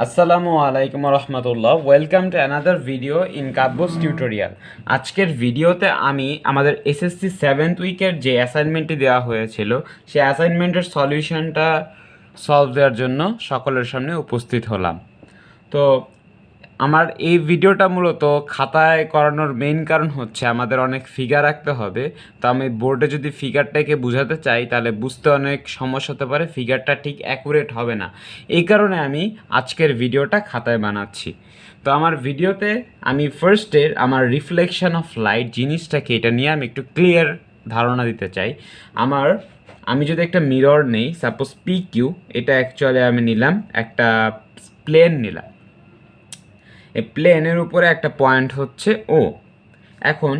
আসসালামু আলাইকুম রহমতুল্লাহ। Welcome to another video in কাব্বস টিউটোরিয়াল। আজকের ভিডিওতে আমি আমাদের এসএসসি 7th উইকের যে অ্যাসাইনমেন্টটি দেওয়া হয়েছিল সেই অ্যাসাইনমেন্টের সলিউশনটা সলভ দেওয়ার জন্য সকলের সামনে উপস্থিত হলাম। তো আমার এই ভিডিওটা মূলত খাতায় করানোর মেইন কারণ হচ্ছে আমাদের অনেক ফিগার রাখতে হবে। তো আমি বোর্ডে যদি ফিগারটাকে বোঝাতে চাই তাহলে বুঝতে অনেক সমস্যা হতে পারে, ফিগারটা ঠিক অ্যাকুরেট হবে না। এই কারণে আমি আজকের ভিডিওটা খাতায় বানাচ্ছি। তো আমার ভিডিওতে আমি ফার্স্টের আমার রিফ্লেকশন অফ লাইট জিনিসটাকে এটা নিয়ে আমি একটু ক্লিয়ার ধারণা দিতে চাই। আমি যদি একটা মিরর নেই, সাপোজ PQ, এটা অ্যাকচুয়ালি আমি নিলাম একটা প্লেন নিলাম। এই প্লেনের উপরে একটা পয়েন্ট হচ্ছে ও। এখন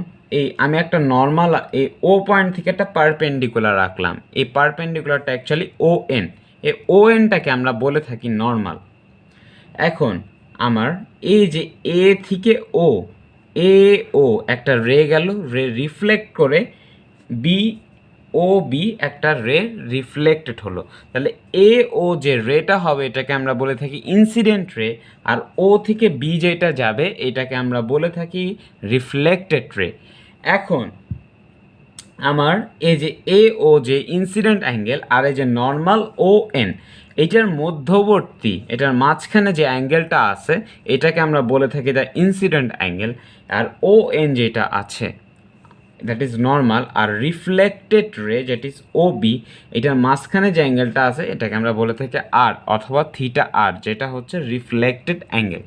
আমি একটা নর্মাল এই ও পয়েন্ট থেকে একটা পারপেন্ডিকুলার রাখলাম। এই পারপেন্ডিকুলারটা অ্যাকচুয়ালি ON। এই ONটাকে আমরা বলে থাকি নর্মাল। এখন আমার এই যে এ থেকে ও, একটা রে গেল, রে রিফ্লেক্ট করে বি একটা রে রিফ্লেক্টেড হলো। তাহলে যে রেটা হবে এটাকে আমরা বলে থাকি ইনসিডেন্ট রে, আর ও থেকে বি যেটা যাবে এটাকে আমরা বলে থাকি রিফ্লেক্টেড রে। এখন আমার এই যে যে ইনসিডেন্ট অ্যাঙ্গেল আর এই যে নর্মাল ON, এটার মধ্যবর্তী, এটার মাঝখানে যে অ্যাঙ্গেলটা আছে এটাকে আমরা বলে থাকি দ্য ইনসিডেন্ট অ্যাঙ্গেল। আর ON যেটা আছে দ্যাট ইজ নর্মাল, আর reflected ray that is OB, এটার মাঝখানে যে অ্যাঙ্গেলটা আছে এটাকে আমরা বলে থাকি আর অথবা θr, যেটা হচ্ছে রিফ্লেক্টেড অ্যাঙ্গেল।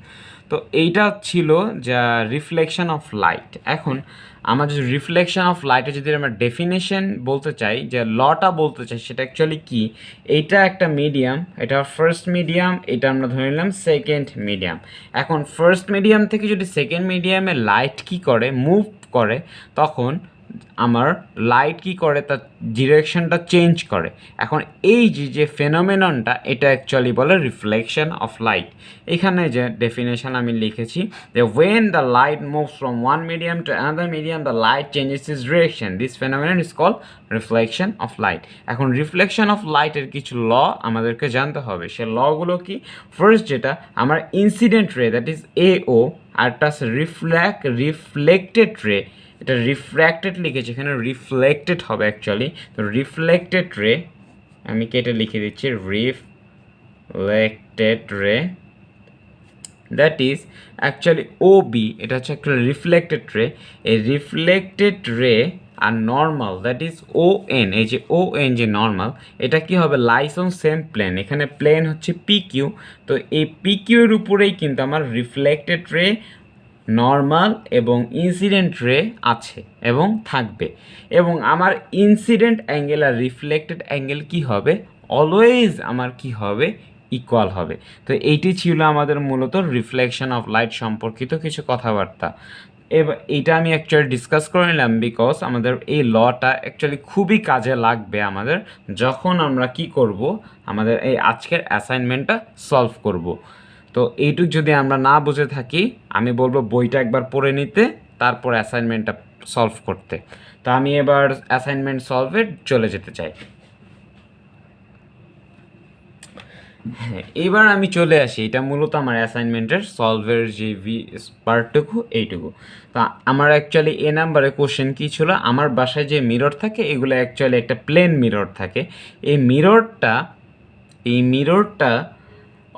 তো এইটা ছিল যা রিফ্লেকশন অফ লাইট। এখন আমাদের রিফ্লেকশন অফ লাইটে যদি আমরা ডেফিনেশন বলতে চাই, যে লটা বলতে চাই, সেটা অ্যাকচুয়ালি কি, এইটা একটা মিডিয়াম, এটা ফার্স্ট মিডিয়াম, এটা আমরা ধরে নিলাম সেকেন্ড মিডিয়াম। এখন ফার্স্ট মিডিয়াম থেকে যদি সেকেন্ড মিডিয়ামে লাইট কি করে, মুভ করে, তখন আমার লাইট কি করে, তার ডিরেকশনটা চেঞ্জ করে। এখন এই যে ফেনোমেননটা, এটা অ্যাকচুয়ালি বলে রিফ্লেকশন অফ লাইট। এখানে যে ডেফিনেশন আমি লিখেছি যে when the light moves from one medium to another medium the light changes is direction, this phenomenon is called reflection of light. এখন রিফ্লেকশন অফ লাইটের কিছু ল আমাদেরকে জানতে হবে। সে লগুলো কি, ফার্স্ট যেটা আমার ইনসিডেন্ট রে দ্যাট ইজ AO, আর একটা রিফ্লেক্টেড রে, এটা রিফ্র্যাক্টেড লিখেছি, এখানে রিফ্লেক্টেড হবে অ্যাকচুয়ালি। তো রিফ্লেক্টেড রে আমি কেটে লিখে দিচ্ছি, reflected ray that is actually OB, এটা হচ্ছে একটা রিফ্লেক্টেড রে। এই রিফ্লেক্টেড রে আর নর্মাল দ্যাট ইজ ON, এই যে ON যে নর্মাল, এটা কি হবে, লাইস অন সেম প্লেন। এখানে প্লেন হচ্ছে PQ, তো এই PQ এর উপরেই কিন্তু আমার রিফ্লেক্টেড রে, নর্মাল এবং ইনসিডেন্ট রে আছে এবং থাকবে। এবং আমার ইনসিডেন্ট অ্যাঙ্গেল আর রিফ্লেক্টেড অ্যাঙ্গেল কি হবে, অলওয়েজ আমার কি হবে, ইকুয়াল হবে। তো এইটি ছিল আমাদের মূলত রিফ্লেকশন অফ লাইট সম্পর্কিত কিছু কথাবার্তা। এবার এইটা আমি অ্যাকচুয়ালি ডিসকাস করে নিলাম বিকজ আমাদের এই লটা অ্যাকচুয়ালি খুবই কাজে লাগবে আমাদের, যখন আমরা কি করব, আমাদের এই আজকের অ্যাসাইনমেন্টটা সলভ করব। তো এইটুক যদি আমরা না বুঝে থাকি, আমি বলবো বইটা একবার পড়ে নিতে, তারপর অ্যাসাইনমেন্টটা সলভ করতে। তো আমি এবার অ্যাসাইনমেন্ট সলভে চলে যেতে চাই। হ্যাঁ, এবার আমি চলে আসি, এটা মূলত আমার অ্যাসাইনমেন্টের সলভের যে পার্টটুকু, এইটুকু। তা আমার অ্যাকচুয়ালি নাম্বারে কোশ্চেন কী ছিল, আমার বাসায় যে মিরর থাকে এগুলো অ্যাকচুয়ালি একটা প্লেন মিরর থাকে। এই মিররটা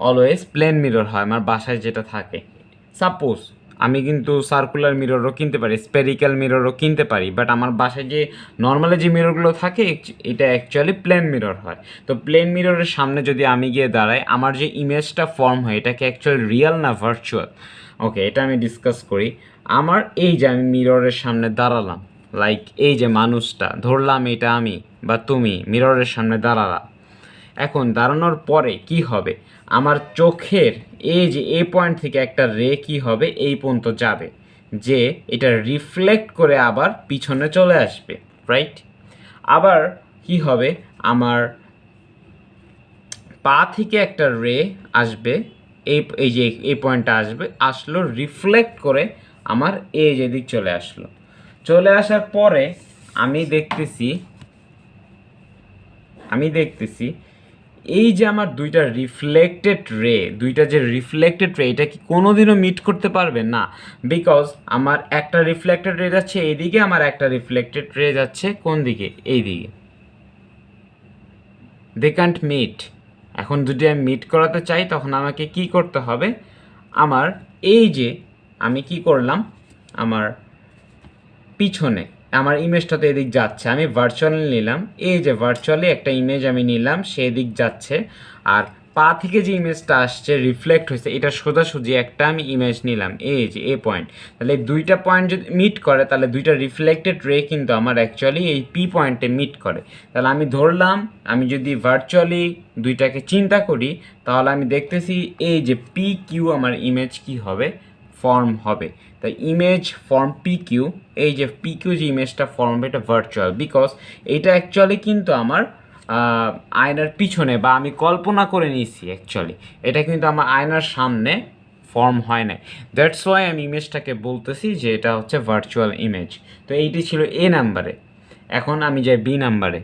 অলওয়েজ প্লেন মিরর হয় আমার বাসায় যেটা থাকে। সাপোজ আমি কিন্তু সার্কুলার মিররও কিনতে পারি, স্পেরিক্যাল মিররও কিনতে পারি, বাট আমার বাসায় যে নর্মালি যে মিররগুলো থাকে এটা অ্যাকচুয়ালি প্লেন মিরর হয়। তো প্লেন মিররের সামনে যদি আমি গিয়ে দাঁড়াই, আমার যে ইমেজটা ফর্ম হয় এটা কি অ্যাকচুয়ালি রিয়েল না ভার্চুয়াল? ওকে, এটা আমি ডিসকাস করি। আমার এই যে আমি মিররের সামনে দাঁড়ালাম, লাইক এই যে মানুষটা ধরলাম এটা আমি বা তুমি মিররের সামনে দাঁড়ালাম। এখন দাঁড়ানোর পরে কি হবে, আমার চোখের এই যে পয়েন্ট থেকে একটা রে কি হবে, এই পর্যন্ত যাবে, যে এটা রিফ্লেক্ট করে আবার পিছনে চলে আসবে, রাইট? আবার কি হবে, আমার পা থেকে একটা রে আসবে, এই যে এই পয়েন্টটা আসলো রিফ্লেক্ট করে আমার এই যে দিক চলে আসলো। চলে আসার পরে আমি দেখতেছি এই যে আমার দুইটা যে রিফ্লেক্টেড রে এটা কি কোনোদিনও মিট করতে পারবে না, বিকজ আমার একটা রিফ্লেক্টেড রে যাচ্ছে এইদিকে, আমার একটা রিফ্লেক্টেড রে যাচ্ছে কোন দিকে, এই দিকে। দে ক্যান্ট মিট। এখন যদি আমি মিট করাতে চাই তখন আমাকে কি করতে হবে, আমার এই যে আমি কি করলাম, আমার পিছনে আমার ইমেজটা তো এদিক যাচ্ছে, আমি ভার্চুয়ালি নিলাম, এই যে ভার্চুয়ালি একটা ইমেজ আমি নিলাম, সেদিক যাচ্ছে। আর পা থেকে যে ইমেজটা আসছে রিফ্লেক্ট হয়েছে, এটা সোজাসুজি একটা আমি ইমেজ নিলাম, এই যে এ পয়েন্ট। তাহলে এই দুইটা পয়েন্ট যদি মিট করে তাহলে দুইটা রিফ্লেক্টেড রে কিন্তু আমার অ্যাকচুয়ালি এই পি পয়েন্টে মিট করে। তাহলে আমি ধরলাম, আমি যদি ভার্চুয়ালি দুইটাকে চিন্তা করি তাহলে আমি দেখতেছি এই যে পি কিউ আমার ইমেজ কি হবে, ফর্ম হবে। তাই ইমেজ ফর্ম পি কিউ, এই যে পি কিউ যে ইমেজটা ফর্ম হবে এটা ভার্চুয়াল, বিকজ এটা অ্যাকচুয়ালি কিন্তু আমার আয়নার পিছনে, বা আমি কল্পনা করে নিয়েছি অ্যাকচুয়ালি, এটা কিন্তু আমার আয়নার সামনে ফর্ম হয় না। দ্যাটস ওয়াই আমি ইমেজটাকে বলতেছি যে এটা হচ্ছে ভার্চুয়াল ইমেজ। তো এইটি ছিল এ নাম্বারে। এখন আমি যাই বি নাম্বারে।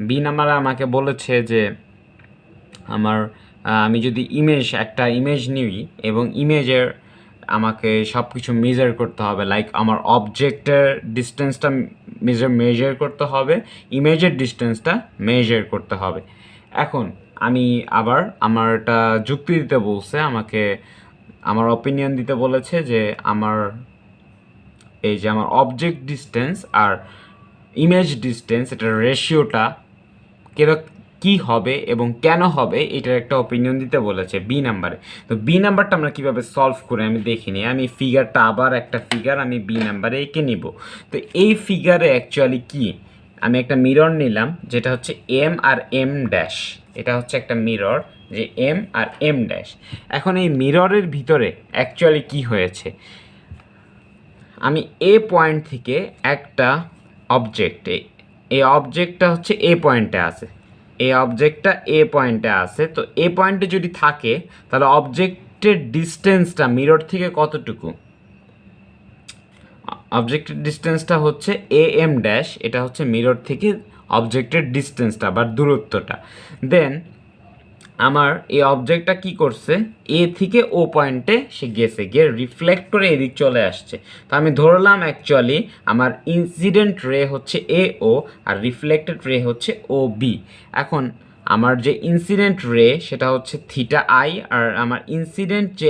বি নাম্বারে আমাকে বলেছে যে আমার আমি যদি একটা ইমেজ নিই এবং ইমেজের আমাকে সব কিছু মেজার করতে হবে, লাইক আমার অবজেক্টের ডিস্টেন্সটা মেজার করতে হবে, ইমেজের ডিস্টেন্সটা মেজার করতে হবে। এখন আমি আবার আমার একটা যুক্তি দিতে বলছে আমাকে, আমার অপিনিয়ন দিতে বলেছে যে আমার এই যে আমার অবজেক্ট ডিস্টেন্স আর ইমেজ ডিস্টেন্স এটার রেশিওটা কি হবে এবং কেন হবে এটার একটা অপিনিয়ন দিতে বলেছে বি নাম্বারে। তো বি নাম্বারটা আমরা কীভাবে সলভ করে আমি দেখিনি, আমি ফিগারটা আবার একটা ফিগার আমি বি নাম্বারে এঁকে নিব। তো এই ফিগারে অ্যাকচুয়ালি কি, আমি একটা মিরর নিলাম যেটা হচ্ছে এম আর এম ড্যাশ, এটা হচ্ছে একটা মিরর যে এম আর এম ড্যাশ। এখন এই মিররের ভিতরে অ্যাকচুয়ালি কি হয়েছে, আমি এ পয়েন্ট থেকে একটা অবজেক্ট, এই অবজেক্টটা হচ্ছে এ পয়েন্টে আছে, এই অবজেক্টটা এ পয়েন্টে আছে। তো এ পয়েন্টে যদি থাকে তাহলে অবজেক্টের ডিস্টেন্সটা মিরর থেকে কতটুকু, অবজেক্টের ডিস্টেন্সটা হচ্ছে এ এম ড্যাশ, এটা হচ্ছে মিরর থেকে অবজেক্টের ডিস্টেন্সটা বা দূরত্বটা। দেন আমার এই অবজেক্টটা কি করছে, এ থেকে ও পয়েন্টে সে গিয়ে রিফ্লেক্ট করে এদিক চলে আসছে। তো আমি ধরলাম অ্যাকচুয়ালি আমার ইনসিডেন্ট রে হচ্ছে এ ও আর রিফ্লেক্টেড রে হচ্ছে ও বি। এখন আমার যে ইনসিডেন্ট রে সেটা হচ্ছে থিটা আই, আর আমার ইনসিডেন্ট যে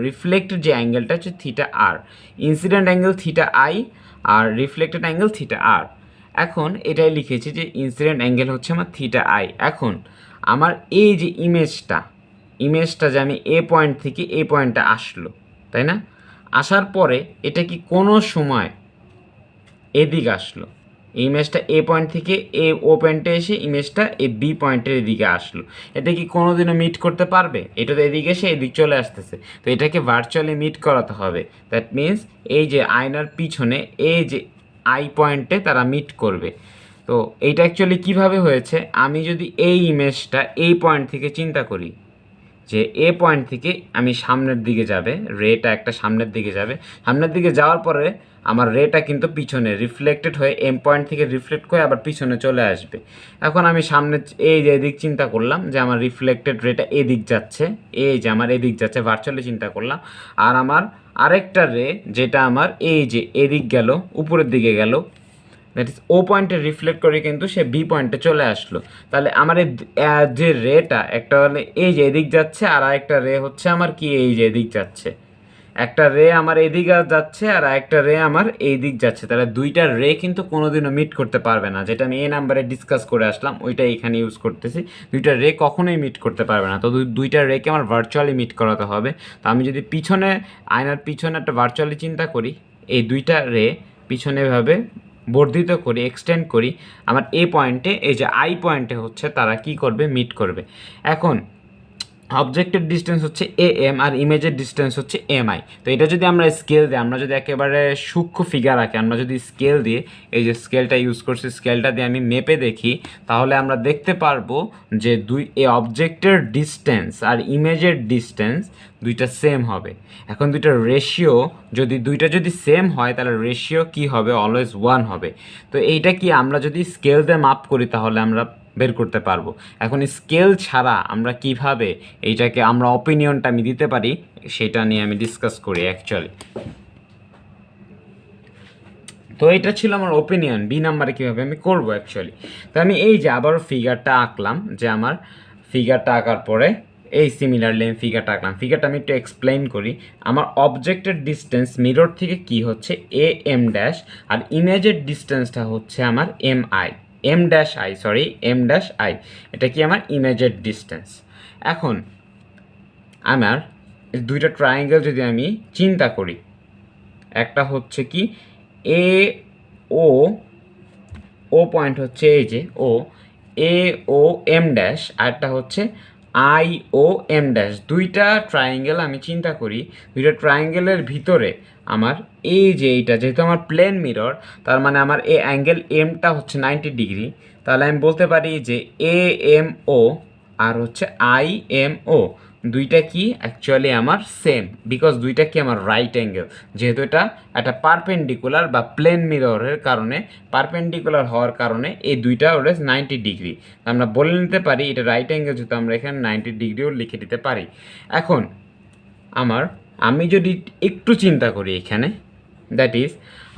রিফ্লেক্টেড যে অ্যাঙ্গেলটা হচ্ছে theta R. Incident angle theta I আর রিফ্লেক্টেড অ্যাঙ্গেল থিটা আর। এখন এটাই লিখেছি যে ইনসিডেন্ট অ্যাঙ্গেল হচ্ছে আমার থিটা আই। এখন আমার এই যে ইমেজটা যে আমি এ পয়েন্ট থেকে এ পয়েন্টে আসলো, তাই না, আসার পরে এটা কি কোনো সময় এদিকে আসলো, এই ইমেজটা এ পয়েন্ট থেকে ও পয়েন্টে এসে ইমেজটা এ বি পয়েন্টের এদিকে আসলো, এটা কি কোনোদিনও মিট করতে পারবে? এটা তো এদিকে এসে এদিক চলে আসতেছে, তো এটাকে ভার্চুয়ালি মিট করাতে হবে। দ্যাট মিনস এই যে আয়নার পিছনে এই যে আই পয়েন্টে তারা মিট করবে। তো এইটা অ্যাকচুয়ালি কীভাবে হয়েছে, আমি যদি এই ইমেজটা এই পয়েন্ট থেকে চিন্তা করি যে এ পয়েন্ট থেকে আমি সামনের দিকে যাবে, রেটা একটা সামনের দিকে যাবে, সামনের দিকে যাওয়ার পরে আমার রেটা কিন্তু পিছনে রিফ্লেক্টেড হয়ে এম পয়েন্ট থেকে রিফ্লেক্ট করে আবার পিছনে চলে আসবে। এখন আমি সামনে এই যে এদিক চিন্তা করলাম যে আমার রিফ্লেক্টেড রেটা এদিক যাচ্ছে, এই যে আমার এদিক যাচ্ছে ভার্চুয়ালি চিন্তা করলাম, আর আমার আরেকটা রে যেটা আমার এই যে এদিক গেল, উপরের দিকে গেল, দ্যাট ইজ ও পয়েন্টে রিফ্লেক্ট করে কিন্তু সে বি পয়েন্টে চলে আসলো। তাহলে আমার যে রেটা একটা হলে এই যে এদিক যাচ্ছে, আর আরেকটা রে হচ্ছে আমার কি এই যে এদিক যাচ্ছে, একটা রে আমার এদিকে যাচ্ছে আর একটা রে আমার এই দিক যাচ্ছে। তাহলে দুইটা রে কিন্তু কোনোদিনও মিট করতে পারবে না, যেটা আমি এ নাম্বারে ডিসকাস করে আসলাম ওইটা এখানে ইউজ করতেছি। দুইটা রে কখনোই মিট করতে পারবে না, তো দুইটা রেকে আমার ভার্চুয়ালি মিট করাতে হবে। তো আমি যদি পিছনে আয়নার পিছনে একটা ভার্চুয়ালি চিন্তা করি, এই দুইটা রে পিছনে এভাবে বর্ধিত করি, এক্সটেন্ড করি, আমার এ পয়েন্টে এই যে আই পয়েন্টে হচ্ছে তারা কি করবে, মিট করবে। এখন অবজেক্টের ডিস্টেন্স হচ্ছে এ এম আর ইমেজের ডিস্টেন্স হচ্ছে এম আই। তো এটা যদি আমরা স্কেল দিই, আমরা যদি একেবারে সূক্ষ্ম ফিগার আঁকি, আমরা যদি স্কেল দিয়ে এই যে স্কেলটা ইউজ করছি, স্কেলটা দিয়ে আমি মেপে দেখি, তাহলে আমরা দেখতে পারবো যে এই অবজেক্টের ডিস্টেন্স আর ইমেজের ডিস্টেন্স দুইটা সেম হবে। এখন দুইটা যদি সেম হয় তাহলে রেশিও কি হবে, অলওয়েজ 1 হবে। তো এইটা কি আমরা যদি স্কেল দিয়ে মাপ করি তাহলে আমরা বের করতে পারবো। এখন স্কেল ছাড়া আমরা কিভাবে এইটাকে আমরা অপিনিয়নটা আমি দিতে পারি সেটা নিয়ে আমি ডিসকাস করি অ্যাকচুয়ালি। তো এটা ছিল আমার ওপিনিয়ন বি নাম্বারে কীভাবে আমি করবো অ্যাকচুয়ালি। তো আমি এই যে আবারও ফিগারটা আঁকলাম, যে আমার ফিগারটা আঁকার পরে এই সিমিলারলি আমি ফিগারটা আঁকলাম। ফিগারটা আমি একটু এক্সপ্লেইন করি। আমার অবজেক্টের ডিস্টেন্স মিরর থেকে কি হচ্ছে এ এম ড্যাশ, আর ইমেজের ডিস্টেন্সটা হচ্ছে আমার M I, M dash I, sorry M dash I, এটা কি আমার ইমেজের ডিস্টেন্স। এখন আমার দুইটা ট্রায়াঙ্গেল যদি আমি চিন্তা করি, একটা হচ্ছে কি এ ও, ও পয়েন্ট হচ্ছে এই যে ও, এ ও এম ড্যাশ, আরটা হচ্ছে আই ও এম ড্যাশ। দুইটা ট্রায়াঙ্গেল আমি চিন্তা করি, দুইটা ট্রায়াঙ্গেলের ভিতরে আমার এই যে এইটা যেহেতু আমার প্লেন মিরর, তার মানে আমার এই অ্যাঙ্গেল এমটা হচ্ছে 90 ডিগ্রি। তাহলে আমি বলতে পারি যে এ এম ও আর হচ্ছে আই এম ও দুইটা কি অ্যাকচুয়ালি আমার সেম, বিকজ দুইটা কি আমার রাইট অ্যাঙ্গেল, যেহেতু এটা একটা পারপেন্ডিকুলার বা প্লেন মিররের কারণে, পারপেন্ডিকুলার হওয়ার কারণে এই দুইটা ওটা 90 ডিগ্রি। আমরা বলে নিতে পারি এটা রাইট অ্যাঙ্গেল, যেহেতু আমরা এখানে 90 ডিগ্রিও লিখে দিতে পারি। এখন আমি যদি একটু চিন্তা করি এখানে, দ্যাট ইজ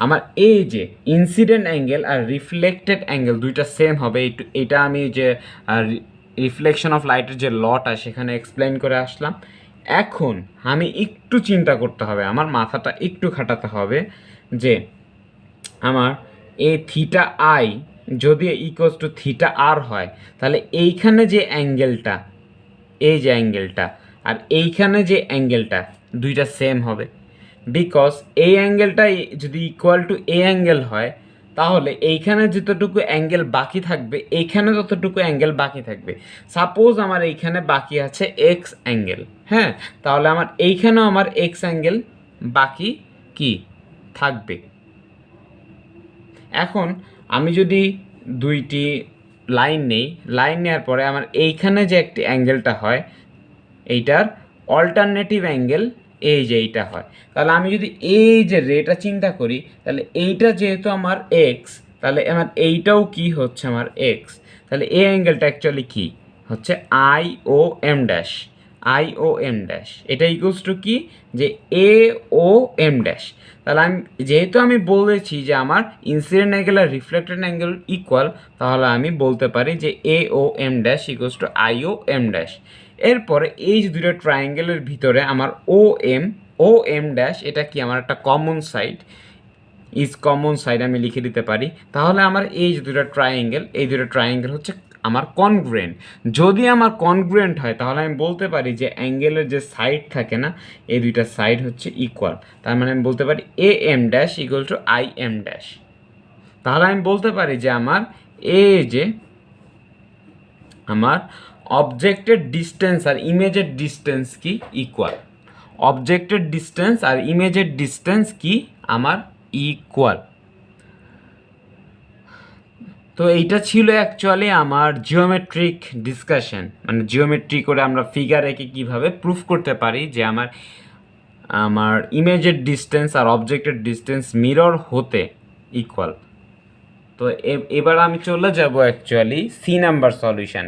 আমার এই যে ইনসিডেন্ট অ্যাঙ্গেল আর রিফ্লেক্টেড অ্যাঙ্গেল দুইটা সেম হবে। এটা আমি যে রিফ্লেকশন অফ লাইটের যে লটা সেখানে এক্সপ্লেন করে আসলাম। এখন আমি একটু চিন্তা করতে হবে, আমার মাথাটা একটু খাটাতে হবে যে আমার এই থিটা আই যদি ইকুয়ালস টু থিটা আর হয়, তাহলে এইখানে যে অ্যাঙ্গেলটা, এই যে অ্যাঙ্গেলটা আর এইখানে যে অ্যাঙ্গেলটা দুইটা সেম হবে। বিকজ এই অ্যাঙ্গেলটা যদি ইকুয়াল টু এ অ্যাঙ্গেল হয়, তাহলে এইখানে যতটুকু অ্যাঙ্গেল বাকি থাকবে এইখানে ততটুকু অ্যাঙ্গেল বাকি থাকবে। সাপোজ আমার এইখানে বাকি আছে এক্স অ্যাঙ্গেল, হ্যাঁ, তাহলে আমার এইখানেও আমার এক্স অ্যাঙ্গেল বাকি কি থাকবে। এখন আমি যদি দুইটি লাইন নেই, লাইন নেওয়ার পরে আমার এইখানে যে একটি অ্যাঙ্গেলটা হয় এইটার অল্টারনেটিভ অ্যাঙ্গেল এই যে এইটা হয়, তাহলে আমি যদি এই যে রেটা চিন্তা করি, তাহলে এইটা যেহেতু আমার এক্স, তাহলে আমার এইটাও কি হচ্ছে আমার এক্স, তাহলে এই অ্যাঙ্গেলটা অ্যাকচুয়ালি কি হচ্ছে I O M dash, I O M dash, এটা ইকুয়ালস টু কি যে এ ও এম ড্যাশ। তাহলে যেহেতু আমি বলেছি যে আমার ইনসিডেন্ট অ্যাঙ্গেল আর রিফ্লেক্টেড অ্যাঙ্গেল ইকুয়াল, তাহলে আমি বলতে পারি যে A O M dash equals to I O M dash. এরপরে এই যে দুটো ট্রায়াঙ্গেলের ভিতরে আমার ও এম ড্যাশ এটা কি আমার একটা common side, is common side আমি লিখে দিতে পারি। তাহলে আমার এই যে দুটো ট্রায়াঙ্গেল, এই দুটো ট্রায়াঙ্গেল হচ্ছে আমার কনগ্রুয়েন্ট। যদি আমার কনগ্রুয়েন্ট হয় তাহলে আমি বলতে পারি যে অ্যাঙ্গেলের যে সাইড থাকে না, এই দুইটা সাইড হচ্ছে ইকুয়াল। তার মানে আমি বলতে পারি A M dash equal to I M dash. তাহলে আমি বলতে পারি যে আমার যে আমার অবজেক্টের ডিস্টেন্স আর ইমেজের ডিস্টেন্স কি ইকুয়াল, অবজেক্টের ডিস্টেন্স আর ইমেজের ডিস্টেন্স কি আমার ইকুয়াল। তো এইটা ছিল অ্যাকচুয়ালি আমার জিওমেট্রিক ডিসকাশন, মানে জিওমেট্রি করে আমরা ফিগার এঁকে কীভাবে প্রুফ করতে পারি যে আমার ইমেজের ডিস্টেন্স আর অবজেক্টের ডিস্টেন্স মিরর হতে ইকুয়াল। তো এবার আমি চলে যাব অ্যাকচুয়ালি সি নাম্বার সলিউশন।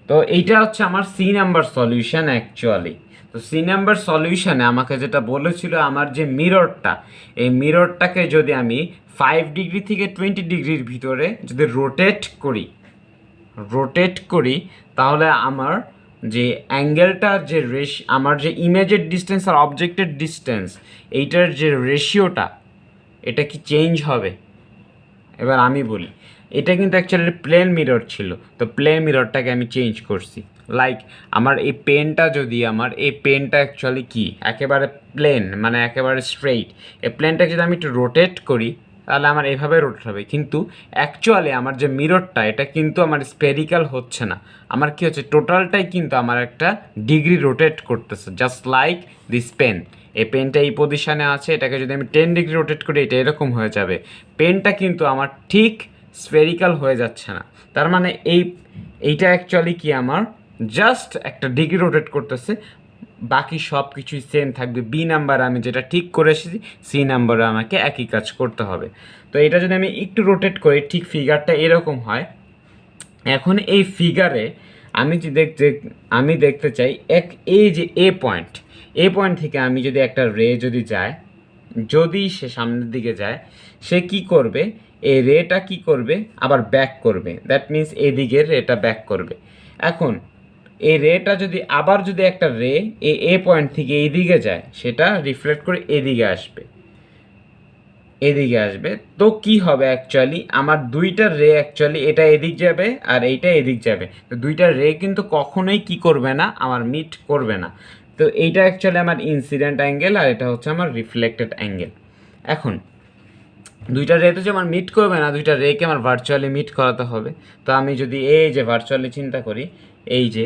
তো এইটা হচ্ছে আমার সি নাম্বার সলিউশন অ্যাকচুয়ালি। তো সি নাম্বার সলিউশনে আমাকে যেটা বলেছিল, আমার যে মিররটা, এই মিররটাকে যদি আমি 5 ডিগ্রি থেকে 20 ডিগ্রির ভিতরে যদি রোটেট করি তাহলে আমার যে অ্যাঙ্গেলটা যে আমার যে ইমেজের ডিস্টেন্স আর অবজেক্টের ডিস্টেন্স এইটার যে রেশিওটা এটা কি চেঞ্জ হবে। এবার আমি বলি, এটা কিন্তু অ্যাকচুয়ালি প্লেন মিরর ছিল, তো প্লেন মিররটাকে আমি চেঞ্জ করছি। লাইক আমার এই পেনটা যদি এই পেনটা অ্যাকচুয়ালি কি একেবারে প্লেন, মানে একেবারে স্ট্রেইট, এই প্লেনটাকে যদি আমি একটু রোটেট করি তাহলে আমার এভাবে রোটেট হবে। কিন্তু অ্যাকচুয়ালি আমার যে মিররটা এটা কিন্তু আমার স্পেরিক্যাল হচ্ছে না, আমার কি হচ্ছে টোটালটাই কিন্তু আমার একটা ডিগ্রি রোটেট করতেছে, জাস্ট লাইক দিস পেন। এই পেনটা এই পজিশানে আছে, এটাকে যদি আমি 10 ডিগ্রি রোটেট করি এটা এরকম হয়ে যাবে। পেনটা কিন্তু আমার ঠিক স্ফেরিক্যাল হয়ে যাচ্ছে না, তার মানে এইটা অ্যাকচুয়ালি কি আমার জাস্ট একটা ডিগ্রি রোটেট করতেছে, বাকি সব কিছুই সেম থাকবে। বি নাম্বার আমি যেটা ঠিক করে এসেছি, সি নাম্বারে আমাকে একই কাজ করতে হবে। তো এটা যদি আমি একটু রোটেট করি ঠিক ফিগারটা এরকম হয়। এখন এই ফিগারে আমি যে আমি দেখতে চাই এই যে এ পয়েন্ট থেকে আমি যদি একটা রে যদি যায়, যদি সে সামনের দিকে যায়, সে কি করবে, এই রেটা কি করবে, আবার ব্যাক করবে। দ্যাট মিন্স এদিকের রেটা ব্যাক করবে। এখন এই রেটা যদি আবার যদি একটা রে এ পয়েন্ট থেকে এইদিকে যায়, সেটা রিফ্লেক্ট করে এদিকে আসবে। তো কি হবে অ্যাকচুয়ালি, আমার দুইটা রে অ্যাকচুয়ালি এটা এদিক যাবে আর এইটা এদিক যাবে। তো দুইটা রে কিন্তু কখনোই কি করবে না, আমার মিট করবে না। তো এইটা অ্যাকচুয়ালি আমার ইনসিডেন্ট অ্যাঙ্গেল আর এটা হচ্ছে আমার রিফ্লেক্টেড অ্যাঙ্গেল। এখন দুইটা রে তো যে আমার মিট করবে না, দুইটা রেকে আমার ভার্চুয়ালি মিট করাতে হবে। তো আমি যদি এই যে ভার্চুয়ালি চিন্তা করি, এই যে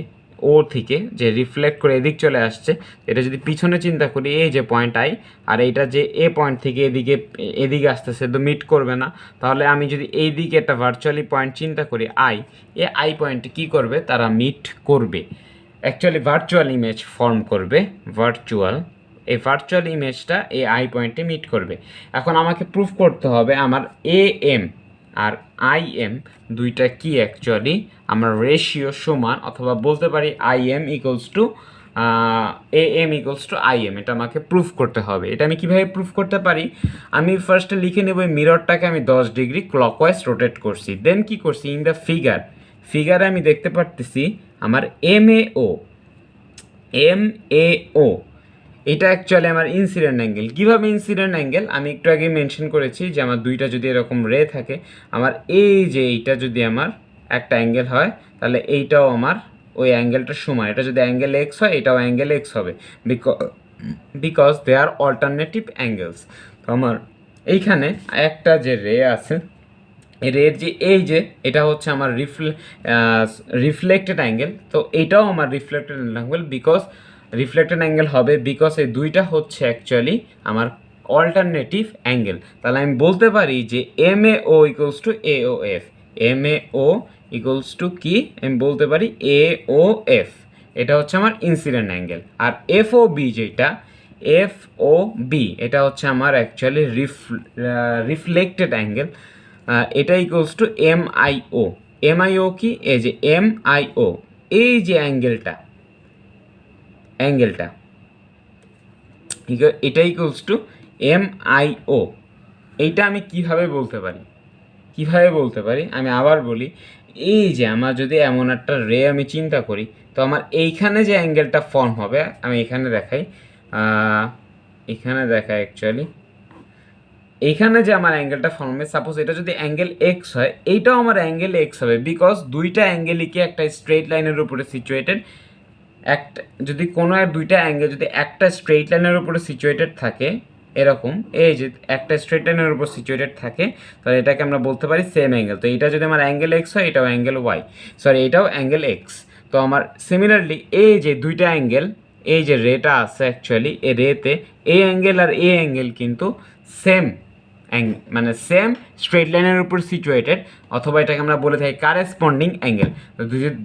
ও থেকে যে রিফ্লেক্ট করে এদিক চলে আসছে, এটা যদি পিছনে চিন্তা করি, এই যে পয়েন্ট আই, আর এইটা যে এ পয়েন্ট থেকে এদিকে আসতেছে, তো মিট করবে না। তাহলে আমি যদি এই দিকে একটা ভার্চুয়ালি পয়েন্ট চিন্তা করি আই পয়েন্টে কী করবে, তারা মিট করবে, অ্যাকচুয়ালি ভার্চুয়াল ইমেজ ফর্ম করবে। এই ভার্চুয়াল ইমেজটা এই আই পয়েন্টে মিট করবে। এখন আমাকে প্রুফ করতে হবে আমার এ এম আর আই এম দুইটা কি অ্যাকচুয়ালি আমার রেশিও সমান, অথবা বলতে পারি I M equals to A M equals to I M. এটা আমাকে প্রুফ করতে হবে। এটা আমি কীভাবে প্রুফ করতে পারি, আমি ফার্স্টে লিখে নেব এই মিররটাকে আমি 10 ডিগ্রি ক্লকওয়াইজ রোটেট করছি। দেন কি করছি, ইন দ্য ফিগারে আমি দেখতে পারতেছি আমার এম এ ও এটা অ্যাকচুয়ালি আমার ইনসিডেন্ট অ্যাঙ্গেল। কীভাবে ইনসিডেন্ট অ্যাঙ্গেল, আমি একটু আগে মেনশন করেছি যে আমার দুইটা যদি এরকম রে থাকে, আমার এই যে এইটা যদি আমার একটা অ্যাঙ্গেল হয়, তাহলে এইটাও আমার ওই অ্যাঙ্গেলটার সমান। এটা যদি অ্যাঙ্গেল এক্স হয়, এটাও অ্যাঙ্গেল এক্স হবে, because they are alternative angles. তো আমার এইখানে একটা যে রে আছে, রের যে এই যে এটা হচ্ছে আমার রিফ্লেক্টেড অ্যাঙ্গেল। তো এটাও আমার রিফ্লেক্টেড অ্যাঙ্গেল, রিফ্লেক্টেড অ্যাঙ্গেল হবে বিকজ এই দুইটা হচ্ছে অ্যাকচুয়ালি আমার অল্টারনেটিভ অ্যাঙ্গেল। তাহলে আমি বলতে পারি যে M A O equals to A O F, M A O equals to কি, আমি বলতে পারি এ ও এফ। এটা হচ্ছে আমার ইনসিডেন্ট অ্যাঙ্গেল। আর এফ ও বি যেটা, এফ ও বি এটা হচ্ছে আমার অ্যাকচুয়ালি রিফ্লেক্টেড অ্যাঙ্গেল। এটা ইকুয়ালস টু এমআইও কি, এই যে এমআইও, এই যে অ্যাঙ্গেলটা এটা ইকুয়ালস টু এমআইও। এইটা আমি কিভাবে বলতে পারি, আমি আবার বলি, এই যে আমার যদি এমন একটা রে আমি চিন্তা করি, তো আমার এইখানে যে অ্যাঙ্গেলটা ফর্ম হবে, আমি এখানে দেখাই অ্যাকচুয়ালি এইখানে যে আমার অ্যাঙ্গেলটা ফর্ম হবে, সাপোজ এটা যদি অ্যাঙ্গেল এক্স হয়, এইটাও আমার অ্যাঙ্গেল এক্স হবে, বিকজ দুইটা অ্যাঙ্গেলই কি একটা স্ট্রেট লাইনের উপরে সিচুয়েটেড। যদি কোনো দুইটা অ্যাঙ্গেল যদি একটা স্ট্রেট লাইনের উপরে সিচুয়েটেড থাকে, এরকম এই যে একটা স্ট্রেট লাইনের উপর সিচুয়েটেড থাকে, তাহলে এটাকে আমরা বলতে পারি সেম অ্যাঙ্গেল। তো এটা যদি আমার অ্যাঙ্গেল এক্স হয়, এটাও অ্যাঙ্গেল ওয়াই, এটাও অ্যাঙ্গেল এক্স। তো আমার সিমিলারলি এই যে দুইটা অ্যাঙ্গেল, এই যে রেটা আছে অ্যাকচুয়ালি এই রেতে এ অ্যাঙ্গেল আর এ অ্যাঙ্গেল কিন্তু সেম মানে সেম স্ট্রেট লাইনের উপর সিচুয়েটেড, অথবা এটাকে আমরা বলে থাকি কারেসপন্ডিং অ্যাঙ্গেল।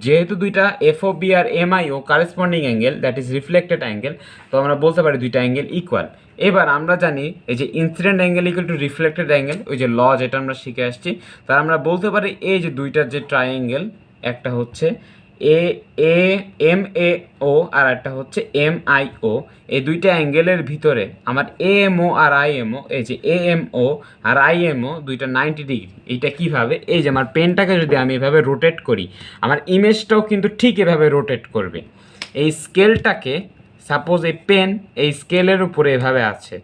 যেহেতু দুইটা এফওবি আর MIO corresponding angle, that is reflected angle, তো আমরা বলতে পারি দুইটা অ্যাঙ্গেল ইকুয়াল। এবার আমরা জানি এই যে incident angle equal to reflected angle, ওই যে ল যেটা আমরা শিখে আসছি, তার আমরা বলতে পারি এই যে দুইটার যে ট্রায়াঙ্গেল, একটা হচ্ছে এম এ ও আর একটা হচ্ছে এম আই ও, এই দুইটা অ্যাঙ্গেলের ভিতরে আমার এ এম ও আর আই এম ও, এই যে এ এম ও আর আই এম ও দুইটা 90 ডিগ্রি। এইটা কীভাবে, এই যে আমার পেনটাকে যদি আমি এভাবে রোটেট করি, আমার ইমেজটাও কিন্তু ঠিক এভাবে রোটেট করবে। এই স্কেলটাকে সাপোজ এই পেন এই স্কেলের উপরে এভাবে আছে,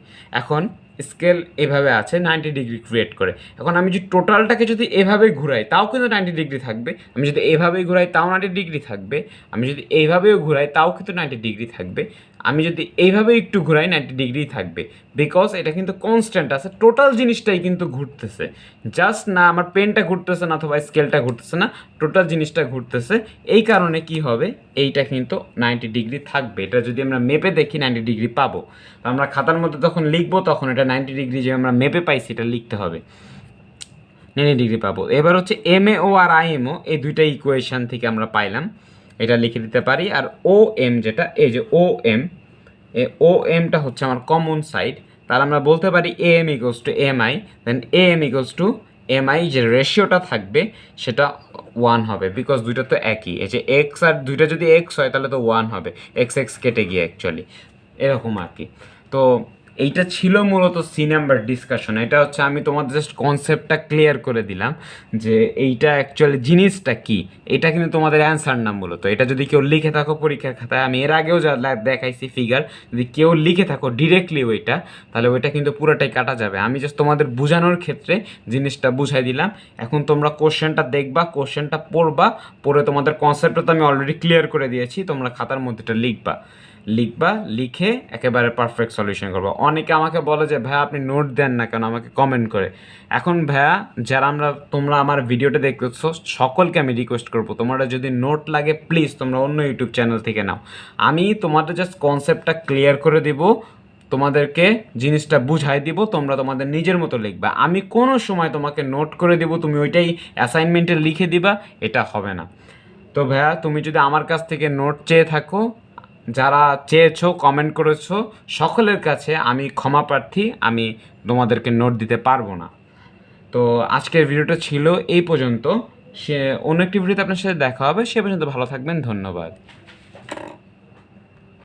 এখন স্কেল এভাবে আছে 90 ডিগ্রি ক্রিয়েট করে। এখন আমি যদি টোটালটাকে যদি এভাবে ঘুরাই, তাও কিন্তু 90 ডিগ্রি থাকবে। আমি যদি এইভাবেই ঘুরাই, তাও 90 ডিগ্রি থাকবে। আমি যদি এইভাবেও ঘুরাই, তাও কিন্তু 90 ডিগ্রি থাকবে। আমি যদি এইভাবে একটু ঘুরাই, 90 ডিগ্রি থাকবে, বিকজ এটা কিন্তু কনস্ট্যান্ট আছে, টোটাল জিনিসটাই কিন্তু ঘুরতেছে। জাস্ট না আমার পেনটা ঘুরতেছে না অথবা স্কেলটা ঘুরতেছে না, টোটাল জিনিসটা ঘুরতেছে। এই কারণে কি হবে, এইটা কিন্তু 90 ডিগ্রি থাকবে। এটা যদি আমরা মেপে দেখি 90 ডিগ্রি পাবো। তো আমরা খাতার মধ্যে তখন লিখবো, তখন এটা 90 ডিগ্রি যে আমরা মেপে পাইছি এটা লিখতে হবে, 90 ডিগ্রি পাবো। এবার হচ্ছে এম এ ও আর আই এম ও, এই দুইটা ইকুয়েশান থেকে আমরা পাইলাম, এটা লিখে দিতে পারি। আর ও এম যেটা, এই যে ও এমটা হচ্ছে আমার কমন সাইড, তাহলে আমরা বলতে পারি A M equals to M I, then A M equals to MI যে রেশিওটা থাকবে সেটা 1 হবে, বিকজ দুইটা তো একই। এই যে এক্স আর দুইটা যদি এক্স হয় তাহলে তো 1 হবে, এক্স এক্স কেটে গিয়ে অ্যাকচুয়ালি এরকম আর কি। তো এইটা ছিল মূলত সি নাম্বার ডিসকাশন। এটা হচ্ছে আমি তোমাদের জাস্ট কনসেপ্টটা ক্লিয়ার করে দিলাম যে এইটা অ্যাকচুয়ালি জিনিসটা কি। এটা কিন্তু তোমাদের অ্যান্সার না মূলত। এটা যদি কেউ লিখে থাকো পরীক্ষার খাতায়, আমি এর আগেও যা দেখাইছি ফিগার, যদি কেউ লিখে থাকো ডিরেক্টলি ওইটা, তাহলে ওইটা কিন্তু পুরোটাই কাটা যাবে। আমি জাস্ট তোমাদের বোঝানোর ক্ষেত্রে জিনিসটা বুঝাই দিলাম। এখন তোমরা কোশ্চেনটা দেখবা, কোশ্চেনটা পড়বা, পড়ে তোমাদের কনসেপ্টটা তো আমি অলরেডি ক্লিয়ার করে দিয়েছি, তোমরা খাতার মধ্যেটা লিখবা, লিখে একেবারে পারফেক্ট সলিউশন করবো। অনেকে আমাকে বলে যে ভাইয়া আপনি নোট দেন না কেন, আমাকে কমেন্ট করে। এখন ভাইয়া যারা তোমরা আমার ভিডিওটা দেখতেছো সকলকে আমি রিকোয়েস্ট করবো, তোমরা যদি নোট লাগে প্লিজ তোমরা অন্য ইউটিউব চ্যানেল থেকে নাও। আমি তোমাদের জাস্ট কনসেপ্টটা ক্লিয়ার করে দিব, তোমাদেরকে জিনিসটা বুঝাই দিব, তোমরা তোমাদের নিজের মতো লিখবা। আমি কোনো সময় তোমাকে নোট করে দিব, তুমি ওইটাই অ্যাসাইনমেন্টে লিখে দিবা, এটা হবে না। তো ভাইয়া তুমি যদি আমার কাছ থেকে নোট চেয়ে থাকো, যারা চেয়েছো কমেন্ট করেছো সকলের কাছে আমি ক্ষমা প্রার্থী, আমি তোমাদেরকে নোট দিতে পারবো না। তো আজকের ভিডিওটা ছিল এই পর্যন্ত। অন্য একটি ভিডিওতে আপনার সাথে দেখা হবে, সে পর্যন্ত ভালো থাকবেন, ধন্যবাদ।